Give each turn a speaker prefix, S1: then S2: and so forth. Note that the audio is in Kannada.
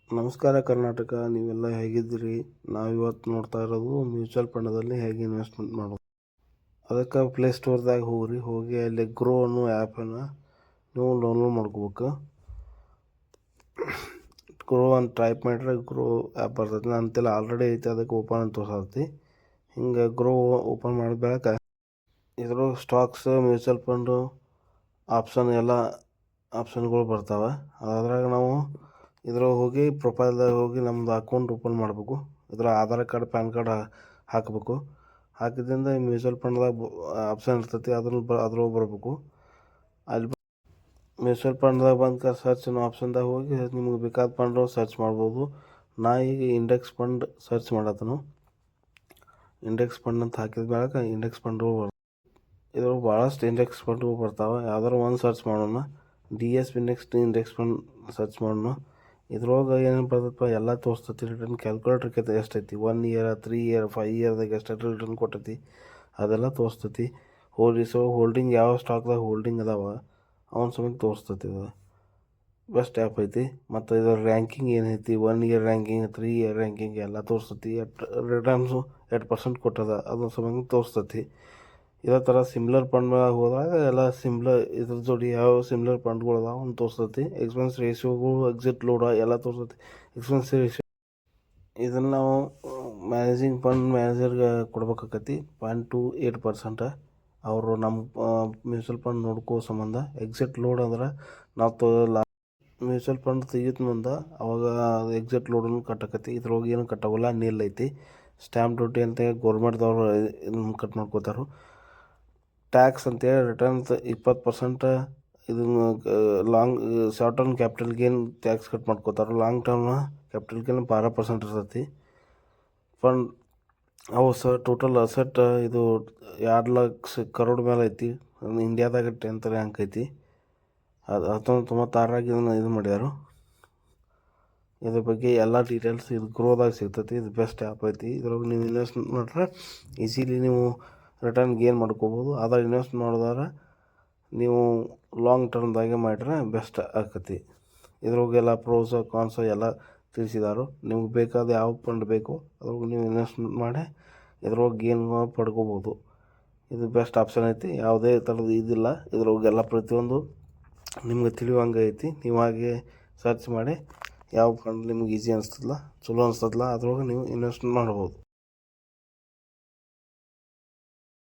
S1: ನಮಸ್ಕಾರ ಕರ್ನಾಟಕ, ನೀವೆಲ್ಲ ಹೇಗಿದ್ದೀರಿ? ನಾವಿವತ್ತು ನೋಡ್ತಾ ಇರೋದು ಮ್ಯೂಚುವಲ್ ಫಂಡದಲ್ಲಿ ಹೇಗೆ ಇನ್ವೆಸ್ಟ್ಮೆಂಟ್ ಮಾಡೋದು. ಅದಕ್ಕೆ ಪ್ಲೇಸ್ಟೋರ್ದಾಗ ಹೋಗಿ ಅಲ್ಲಿ ಗ್ರೋ ಅನ್ನೋ ಆ್ಯಪನ್ನು ನೀವು ಡೌನ್ಲೋಡ್ ಮಾಡ್ಕೋಬೇಕು. ಗ್ರೋ ಅಂತ ಟೈಪ್ ಮಾಡಿದ್ರೆ ಗ್ರೋ ಆ್ಯಪ್ ಬರ್ತೈತಿ. ನಂತೆಲ್ಲ ಆಲ್ರೆಡಿ ಐತೆ, ಅದಕ್ಕೆ ಓಪನ್ ಅಂತ ತೋರಿಸ್ತೈತಿ. ಹಿಂಗೆ ಗ್ರೋ ಓಪನ್ ಮಾಡಿದ ಬಳಿಕ ಇದ್ರ ಸ್ಟಾಕ್ಸ್, ಮ್ಯೂಚುವಲ್ ಫಂಡು ಆಪ್ಷನ್ ಎಲ್ಲ ಆಪ್ಷನ್ಗಳು ಬರ್ತಾವೆ. ಅದ್ರಾಗ ನಾವು ಇದ್ರಾಗ ಹೋಗಿ ಪ್ರೊಫೈಲ್ದಾಗ ಹೋಗಿ ನಮ್ಮದು ಅಕೌಂಟ್ ಓಪನ್ ಮಾಡಬೇಕು. ಇದ್ರ ಆಧಾರ್ ಕಾರ್ಡ್, ಪ್ಯಾನ್ ಕಾರ್ಡ್ ಹಾಕಬೇಕು. ಹಾಕಿದ್ರಿಂದ ಮ್ಯೂಚುವಲ್ ಫಂಡ್ದಾಗ ಆಪ್ಷನ್ ಇರ್ತೈತಿ, ಅದ್ರೊಳಗೆ ಬರಬೇಕು. ಅಲ್ಲಿ ಮ್ಯೂಚುವಲ್ ಫಂಡ್ದಾಗ ಬಂದು ಸರ್ಚ್ ಅನ್ನೋ ಆಪ್ಷನ್ದಾಗ ಹೋಗಿ ನಿಮಗೆ ಬೇಕಾದ ಫಂಡು ಸರ್ಚ್ ಮಾಡ್ಬೋದು. ನಾ ಈಗ ಇಂಡೆಕ್ಸ್ ಫಂಡ್ ಸರ್ಚ್ ಮಾಡತ್ತನು. ಇಂಡೆಕ್ಸ್ ಫಂಡ್ ಅಂತ ಹಾಕಿದ ಮೇಲೆ ಇಂಡೆಕ್ಸ್ ಫಂಡ್ಗಳು ಬರ್ತವೆ. ಇದ್ರೊಳಗೆ ಭಾಳಷ್ಟು ಇಂಡೆಕ್ಸ್ ಫಂಡ್ಗಳು ಬರ್ತಾವೆ. ಯಾವ್ದಾರು ಒಂದು ಸರ್ಚ್ ಮಾಡೋಣ. DSP ಇಂಡೆಕ್ಸ್ ಫಂಡ್ ಸರ್ಚ್ ಮಾಡೋಣ. ಇದ್ರೊಳಗೆ ಏನೇನು ಬರ್ತೈತಪ್ಪ ಎಲ್ಲ ತೋರಿಸ್ತೈತಿ. ರಿಟರ್ನ್ ಕ್ಯಾಲ್ಕುಲೇಟರ್ಗೆ ಎಷ್ಟೈತಿ, 1 ಇಯರ್, 3 ಇಯರ್, 5 ಇಯರ್ದಾಗ ಎಷ್ಟೈತಿ ರಿಟರ್ನ್ ಕೊಟ್ಟೈತಿ ಅದೆಲ್ಲ ತೋರಿಸ್ತೈತಿ. ಹೋಲ್ಡಿಂಗ್ ಯಾವ ಸ್ಟಾಕ್ದಾಗ ಹೋಲ್ಡಿಂಗ್ ಅದಾವ ಅವನ ಸಮೇತ ತೋರಿಸ್ತೈತಿ. ಇದು ಬೆಸ್ಟ್ ಆ್ಯಪ್ ಐತಿ. ಮತ್ತು ಇದ್ರ ರ್ಯಾಂಕಿಂಗ್ ಏನೈತಿ, 1 ಇಯರ್ ರ್ಯಾಂಕಿಂಗ್, 3 ಇಯರ್ ರ್ಯಾಂಕಿಂಗ್ ಎಲ್ಲ ತೋರಿಸ್ತೈತಿ. ರಿಟರ್ನ್ಸು 8% ಕೊಟ್ಟದ ಅದನ್ನ ಸಮೇತ ತೋರಿಸ್ತೈತಿ. ಇದೇ ಥರ ಸಿಮ್ಲರ್ ಫಂಡ್ ಹೋದಾಗ ಎಲ್ಲ ಇದ್ರ ಜೋಡಿ ಯಾವ ಸಿಮ್ಲರ್ ಫಂಡ್ಗಳು ಅದಾವ ಅವ್ನು ತೋರಿಸ್ತೈತಿ. ಎಕ್ಸ್ಪೆನ್ಸ್ ರೇಷಿಯೋಗಳು, ಎಕ್ಸಿಟ್ ಲೋಡ ಎಲ್ಲ ತೋರಿಸ್ತೈತಿ. ಎಕ್ಸ್ಪೆನ್ಸ್ ರೇಷಿಯೋ ಇದನ್ನು ನಾವು ಮ್ಯಾನೇಜಿಂಗ್ ಫಂಡ್ ಮ್ಯಾನೇಜರ್ಗೆ ಕೊಡ್ಬೇಕಾಕತಿ 0.28%. ಅವರು ನಮ್ಮ ಮ್ಯೂಚುವಲ್ ಫಂಡ್ ನೋಡ್ಕೋ ಸಂಬಂಧ. ಎಕ್ಸಿಟ್ ಲೋಡ್ ಅಂದ್ರೆ ನಾವು ಮ್ಯೂಚುವಲ್ ಫಂಡ್ ತೆಗಿತ ಮುಂದೆ ಅವಾಗ ಎಕ್ಸಿಟ್ ಲೋಡನ್ನು ಕಟ್ಟಕತಿ. ಇದ್ರೊಳಗೆ ಏನು ಕಟ್ಟಾಗಲ್ಲ, ನೀಲ್ ಐತಿ. ಸ್ಟ್ಯಾಂಪ್ ಡ್ಯೂಟಿ ಅಂತ ಗೌರ್ಮೆಂಟ್ದವ್ರು ಇದನ್ನು ಕಟ್ ಮಾಡ್ಕೋತಾರೆ. ಟ್ಯಾಕ್ಸ್ ಅಂತೇಳಿ ರಿಟರ್ನ್ಸ್ 20%. ಇದನ್ನು short term capital gain tax cut ಮಾಡ್ಕೋತಾರೆ. ಲಾಂಗ್ ಟರ್ಮ್ ಕ್ಯಾಪಿಟಲ್ ಗೇನ್ 12% ಇರ್ತೈತಿ. ಫಂಡ್ ಅವು ಟೋಟಲ್ ಅಸೆಟ್ ಇದು 2 ಲಕ್ಷ ಕರೋಡ್ ಮೇಲೆ ಐತಿ. ಇಂಡಿಯಾದಾಗ 10th ರ್ಯಾಂಕ್ ಐತಿ. ಅದು 1996 ಇದನ್ನು ಇದು ಮಾಡ್ಯಾರು. ಇದ್ರ ಬಗ್ಗೆ ಎಲ್ಲ ಡೀಟೇಲ್ಸ್ ಇದು ಗ್ರೋದಾಗ ಸಿಗ್ತೈತಿ. ಇದು ಬೆಸ್ಟ್ ಆ್ಯಪ್ ಐತಿ. ಇದ್ರೊಳಗೆ ನೀವು ಇನ್ವೆಸ್ಟ್ಮೆಂಟ್ ಮಾಡಿದ್ರೆ ಈಸಿಲಿ ನೀವು ರಿಟರ್ನ್ ಗೇನ್ ಮಾಡ್ಕೋಬೋದು. ಆದರೆ ಇನ್ವೆಸ್ಟ್ ಮಾಡಿದ್ರೆ ನೀವು ಲಾಂಗ್ ಟರ್ಮ್ದಾಗೆ ಮಾಡಿದ್ರೆ ಬೆಸ್ಟ್ ಆಕತಿ. ಇದ್ರೊಳಗೆಲ್ಲ ಪ್ರೋಸ್ ಕಾನ್ಸ್ ಎಲ್ಲ ತಿಳಿಸಿದಾರು. ನಿಮ್ಗೆ ಬೇಕಾದ ಯಾವ ಫಂಡ್ ಬೇಕು ಅದ್ರೊಳಗೆ ನೀವು ಇನ್ವೆಸ್ಟ್ಮೆಂಟ್ ಮಾಡಿ ಇದ್ರೊಳಗೆ ಗೇನ್ ಪಡ್ಕೋಬೋದು. ಇದು ಬೆಸ್ಟ್ ಆಪ್ಷನ್ ಐತಿ. ಯಾವುದೇ ಥರದ್ದು ಇದಿಲ್ಲ. ಇದ್ರೊಳಗೆಲ್ಲ ಪ್ರತಿಯೊಂದು ನಿಮ್ಗೆ ತಿಳಿಯುವಂಗೆ ಐತಿ. ನೀವು ಹಾಗೆ ಸರ್ಚ್ ಮಾಡಿ ಯಾವ ಫಂಡ್ ನಿಮ್ಗೆ ಈಸಿ ಅನಿಸ್ತದಲ್ಲ, ಚಲೋ ಅನಿಸ್ತದಲ್ಲ ಅದ್ರೊಳಗೆ ನೀವು ಇನ್ವೆಸ್ಟ್ ಮಾಡ್ಬೋದು.